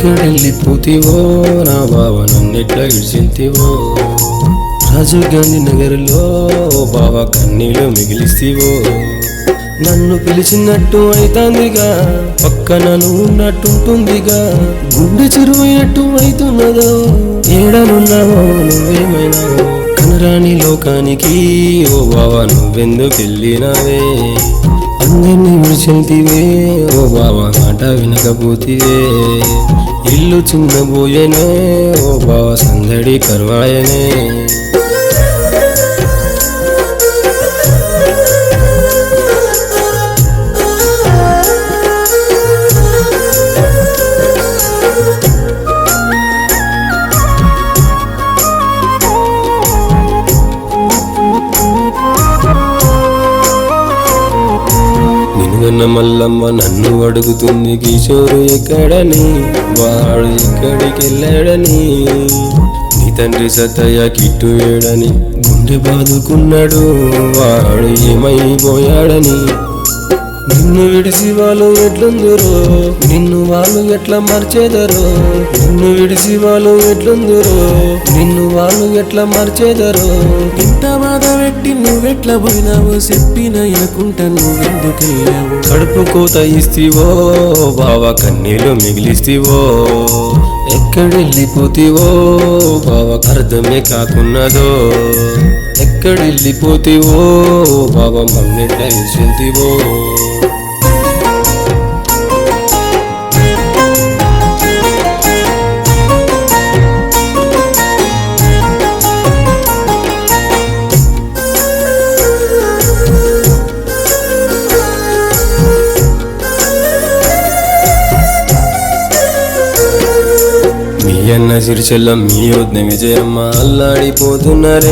ఎక్కడెళ్ళిపోతివో నా బావ నన్నెట్లా ఇడిచెళ్తివో రాజీవ్ గాంధీ నగర్లో బావ కన్నీళ్ళు మిగిలిస్తివో నన్ను పిలిచినట్టు అయితాందిగా పక్కన నువ్వు ఉన్నట్టుంటుందిగా గుండె చెరువైనట్టు అయితున్నదో ఏడనున్నావో నువ్వేమైనావో కనరాని లోకానికి ఓ బావ నువ్వెందుకెళ్ళినావే అందరినీ విడిచెల్తివే ఓ బావ మాట వినకపోతివే ఇల్లు చిన్నబోయేనే ఓ బావ సందడి కరువాయనే నిన్న మల్లమ్మ నన్ను అడుగుతుంది కిషోరు ఎక్కడని వాడు ఎక్కడికి వెళ్ళాడని నీ తండ్రి సత్తయ్య కిట్టు ఏడని గుండె బాదుకున్నాడు వాడు ఏమైపోయాడని నిన్ను విడిసి వాళ్ళు ఎట్లుందురో నిన్ను వాళ్ళు ఎట్లా మర్చేదరో నిన్ను విడిసి వాళ్ళు ఎట్లుందురో నిన్ను వాళ్ళు ఎట్లా మర్చేదరో ఇంత బాధ పెట్టి నువ్వెట్లా పోయినావు చెప్పిన ఎనుకుంటా నువ్వెందుకెళ్ళావు కడుపు కోత ఇస్తివో బావ కన్నీళ్ళు మిగిలిస్తివో ఎక్కడెళ్ళిపోతివో బావ అర్థమే కాకున్నదో ఎక్కడెళ్ళిపోతివో బావ మన్నెట్లా ఇడిచెల్తివో మీ అన్న సిరిచెల్ల మీ వద్ద విజయమ్మ అల్లాడిపోతున్నారే